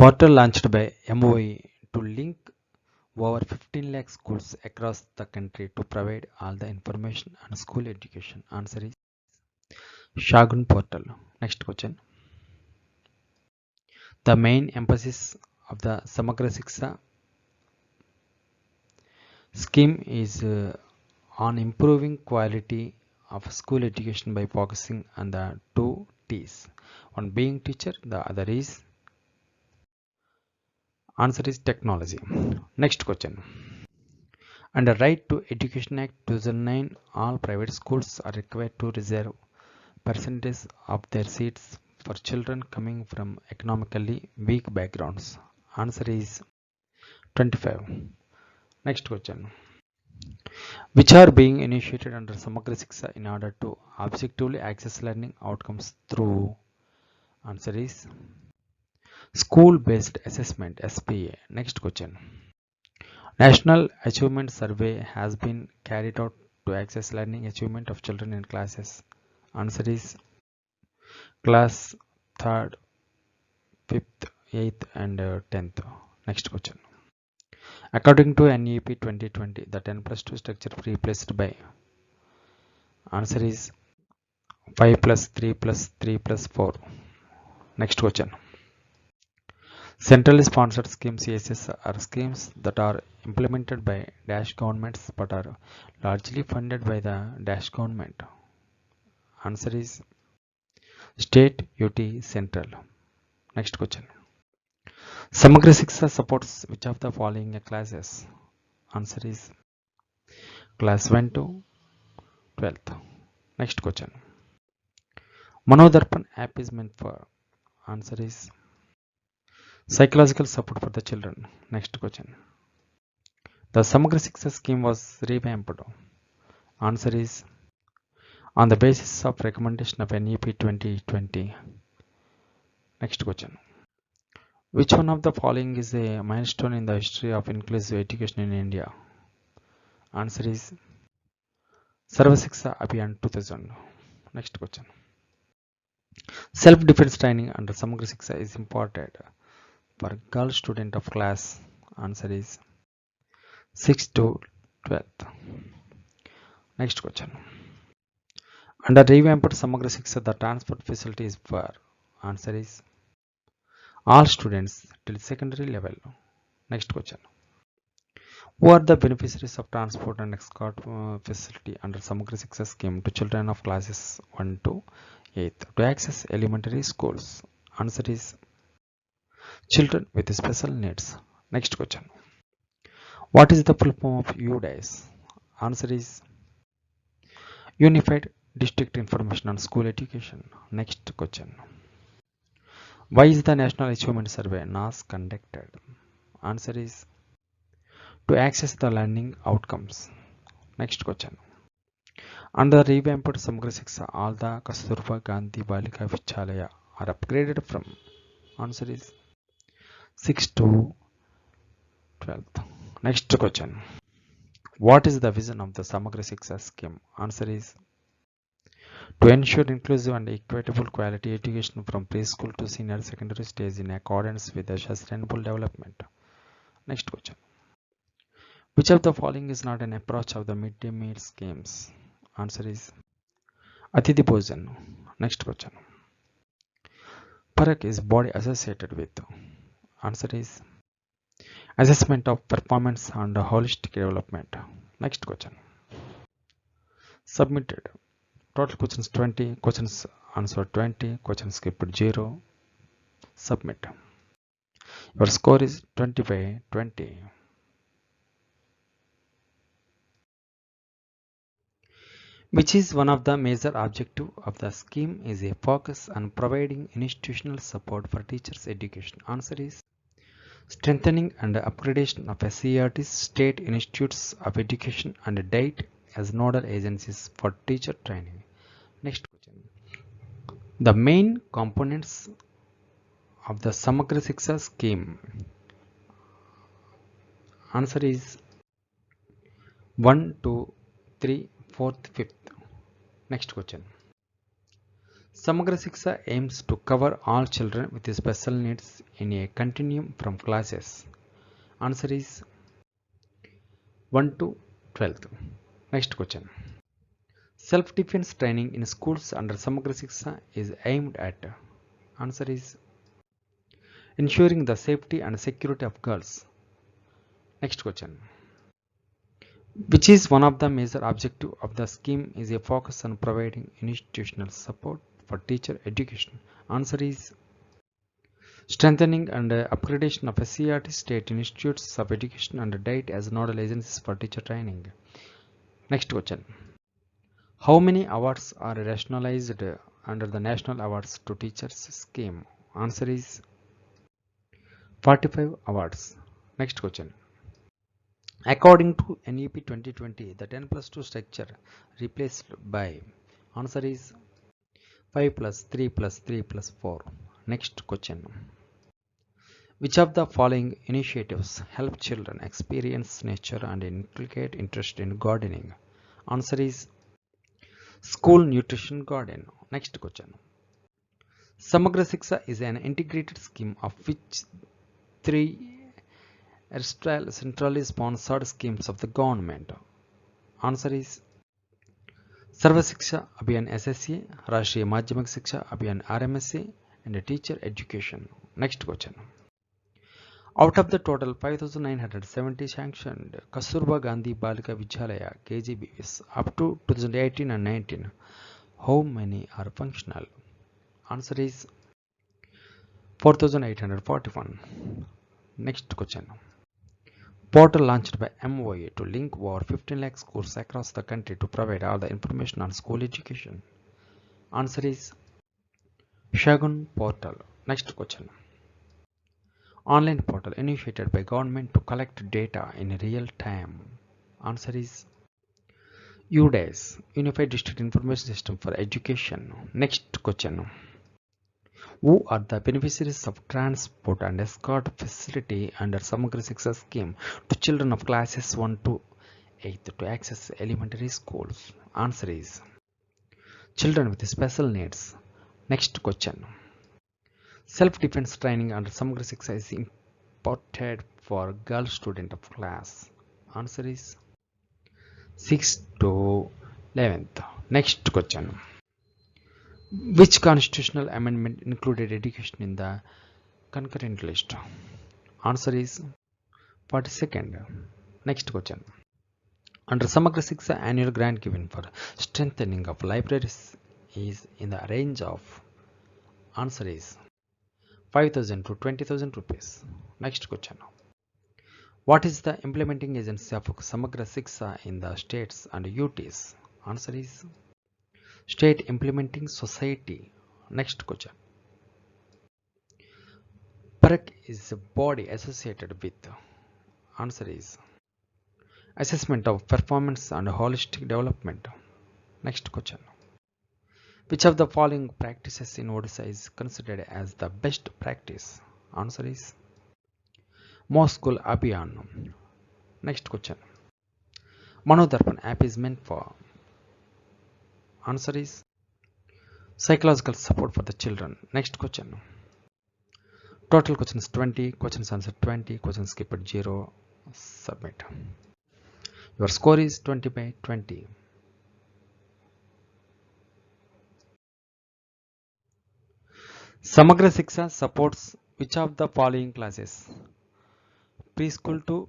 portal launched by MOE to link over 15 lakh schools across the country to provide all the information on school education. Answer is Shagun portal. Next question. The main emphasis of the Samagra Shiksha scheme is on improving quality of school education by focusing on the two T's. One being teacher, the other is answer is technology. Next question. Under Right to Education Act 2009, all private schools are required to reserve percentage of their seats for children coming from economically weak backgrounds. Answer is 25. Next question. Which are being initiated under Samagra Shiksha in order to objectively access learning outcomes through? Answer is School Based Assessment SPA. Next question. National Achievement Survey has been carried out to access learning achievement of children in classes. Answer is class 3rd, 5th, 8th and 10th. Next question. According to NEP 2020, the 10+2 structure replaced by answer is 5 plus 3 plus 3 plus 4. Next question. Centrally sponsored schemes CSS are schemes that are implemented by dash governments but are largely funded by the dash government. Answer is state, UT, central. Next question. Samagra Shiksha supports which of the following classes? Answer is class 1 to 12th. Next question. Manodarpan app is meant for? Answer is psychological support for the children. Next question. The Samagra Shiksha scheme was revamped. Answer is on the basis of recommendation of NEP 2020. Next question. Which one of the following is a milestone in the history of inclusive education in India? Answer is Sarva Shiksha Abhiyan 2000. Next question. Self-defense training under Samagra Shiksha is imparted for girl student of class. Answer is 6 to 12th. Next question. Under revamped Samagra Shiksha, the transport facility is for? Answer is all students till secondary level. Next question. Who are the beneficiaries of transport and escort facility under Samagra Shiksha scheme to children of classes 1 to 8th to access elementary schools? Answer is children with special needs. Next question. What is the full form of UDIS? Answer is Unified District Information on School Education. Next question. Why is the National Achievement Survey NAS conducted? Answer is to access the learning outcomes. Next question. Under revamped Samagra Shiksha, all the Kasturba Gandhi Balika Vidyalaya are upgraded from? Answer is 6 to 12th. Next question. What is the vision of the Samagra Shiksha scheme? Answer is to ensure inclusive and equitable quality education from preschool to senior secondary stage in accordance with the sustainable development. Next question. Which of the following is not an approach of the midday meal schemes? Answer is Atithi Bhojan. Next question. Parak is body associated with? Answer is assessment of performance and holistic development. Next question. Submitted. Total questions 20, questions answered 20, questions skipped 0. Submit. Your score is 20 by 20. Which is one of the major objective of the scheme is a focus on providing institutional support for teachers' education. Answer is strengthening and upgradation of SCERT's state institutes of education and DATE as nodal agencies for teacher training. Next question. The main components of the Samagra Shiksha scheme. Answer is 1, 2, 3, 4th, 5th. Next question. Samagra Shiksha aims to cover all children with special needs in a continuum from classes. Answer is 1 to 12th. Next question. Self-defense training in schools under Samagra Shiksha is aimed at. Answer is ensuring the safety and security of girls. Next question. Which is one of the major objectives of the scheme is a focus on providing institutional support for teacher education. Answer is strengthening and upgradation of SCERT state institutes of education and DIET as nodal agencies for teacher training. Next question. How many awards are rationalized under the National Awards to Teachers scheme? Answer is 45 awards. Next question. According to NEP 2020, the 10+2 structure replaced by. Answer is 5+3+3+4. Next question. Which of the following initiatives help children experience nature and inculcate interest in gardening? Answer is School Nutrition Garden. Next question. Samagra Shiksha is an integrated scheme of which three erstwhile centrally sponsored schemes of the government. Answer is Sarva Shiksha Abhiyan SSA, Rashtriya Madhyamik Shiksha Abhiyan RMSA, and Teacher Education. Next question. Out of the total 5,970 sanctioned Kasturba Gandhi Balika Vidyalaya KGBs up to 2018 and 19, how many are functional? Answer is 4,841. Next question. Portal launched by MOA to link over 15 lakh schools across the country to provide all the information on school education. Answer is Shagun Portal. Next question. Online portal initiated by government to collect data in real time. Answer is UDAS, Unified District Information System for Education. Next question. Who are the beneficiaries of transport and escort facility under Samagra Shiksha scheme to children of classes 1 to 8 to access elementary schools? Answer is children with special needs. Next question. Self-defense training under Samagra Shiksha is imported for girl student of class. Answer is 6 to 11th. Next question. Which constitutional amendment included education in the concurrent list? Answer is 42nd. Next question. Under Samagra Shiksha, annual grant given for strengthening of libraries is in the range of. Answer is 5,000 to 20,000 rupees. Next question. What is the implementing agency of Samagra Shiksha in the states and UTs? Answer is State Implementing Society. Next question. PARC is a body associated with. Answer is Assessment of Performance and Holistic Development. Next question. Which of the following practices in Odisha is considered as the best practice? Answer is Mo School Abhiyan. Next question. Manodarpan app is meant for. Answer is psychological support for the children. Next question. Total questions 20, questions answered 20, questions skipped 0. Submit. Your score is 20 by 20. Samagra Shiksha supports which of the following classes? Preschool to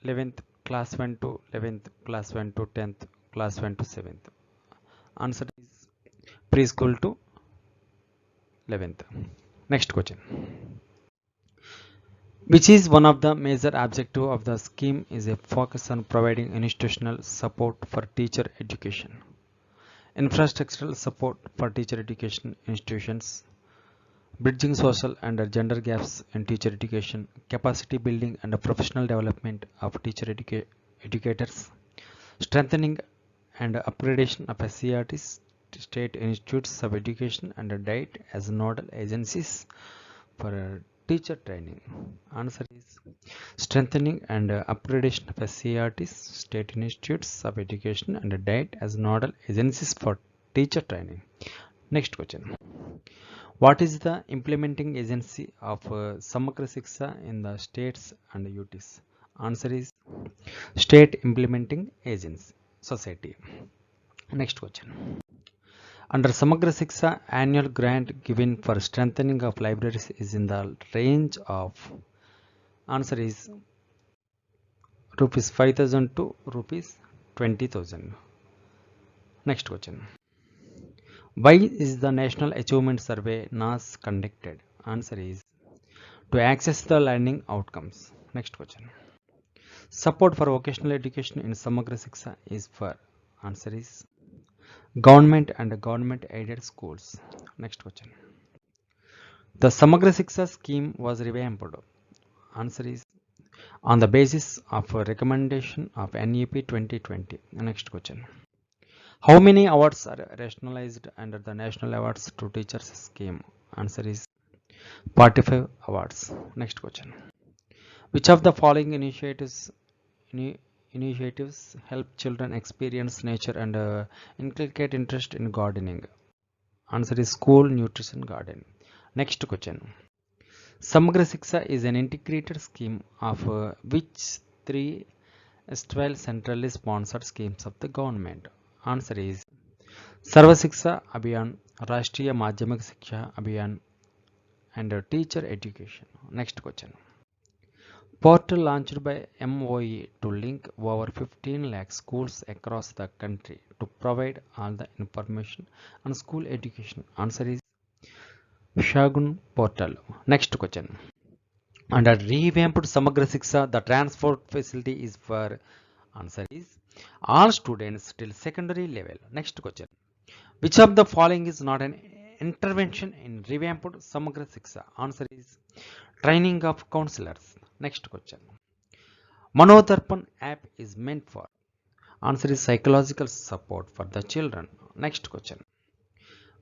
11th, class 1 to 11th, class 1 to 10th, class 1 to 7th. Answer is preschool to 11th. Next question. Which is one of the major objectives of the scheme is a focus on providing institutional support for teacher education, infrastructural support for teacher education institutions, bridging social and gender gaps in teacher education, capacity building and professional development of teacher educators, strengthening and upgradation of SCERTs, state institutes of education and DIET as nodal agencies for teacher training. Answer is strengthening and upgradation of SCERTs, state institutes of education and DIET as nodal agencies for teacher training. Next question. What is the implementing agency of Samagra Shiksha in the states and UTs? Answer is State Implementing Agency Society. Next question. Under Samagra Shiksha, annual grant given for strengthening of libraries is in the range of, answer is rupees 5,000 to rupees 20,000. Next question. Why is the National Achievement Survey NAS conducted? Answer is to access the learning outcomes. Next question. Support for vocational education in Samagra Shiksha is for, answer is government and government aided schools. Next question. The Samagra Shiksha scheme was revamped. Answer is on the basis of a recommendation of NEP 2020. Next question. How many awards are rationalized under the National Awards to Teachers scheme? Answer is 45 awards. Next question. Which of the following initiatives help children experience nature and inculcate interest in gardening? Answer is School Nutrition Garden. Next question. Samagra Shiksha is an integrated scheme of which three erstwhile centrally sponsored schemes of the government? Answer is Sarva Shiksha Abhiyan, Rashtriya Madhyamik Shiksha Abhiyan, and teacher education. Next question. Portal launched by MOE to link over 15 lakh schools across the country to provide all the information on school education. Answer is Shagun Portal. Next question. Under revamped Samagra Shiksha, the transport facility is for, answer is all students till secondary level. Next question. Which of the following is not an intervention in revamped Samagra Shiksha? Answer is training of counselors. Next question. Manodarpan app is meant for, answer is psychological support for the children. Next question.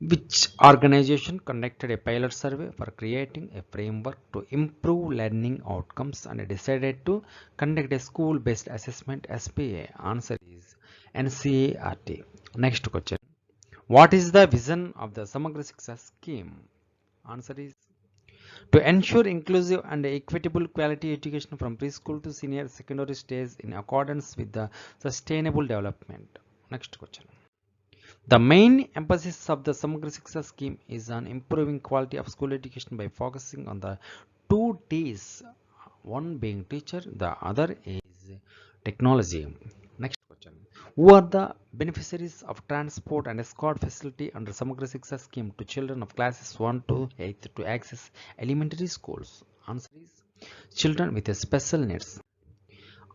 Which organization conducted a pilot survey for creating a framework to improve learning outcomes and decided to conduct a school-based assessment SPA? Answer is NCERT. Next question. What is the vision of the Samagra Shiksha scheme? Answer is to ensure inclusive and equitable quality education from preschool to senior secondary stage in accordance with the sustainable development. Next question. The main emphasis of the Samagra Shiksha scheme is on improving quality of school education by focusing on the two T's, one being teacher, the other is technology. Next question. Who are the beneficiaries of transport and escort facility under Samagra Shiksha scheme to children of classes 1 to 8 to access elementary schools? Answer is children with special needs.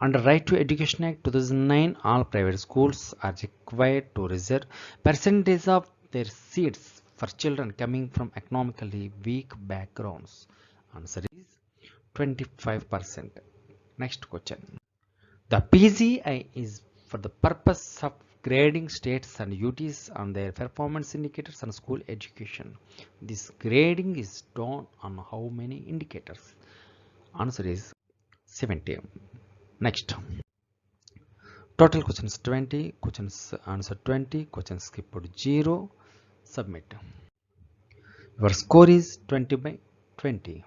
Under Right to Education Act 2009, all private schools are required to reserve percentage of their seats for children coming from economically weak backgrounds. Answer is 25%. Next question. The PGI is for the purpose of grading states and UTs on their performance indicators on school education. This grading is done on how many indicators? Answer is 70. Next. Total questions 20, questions answer 20, questions skipped 0. Submit. Your score is 20 by 20.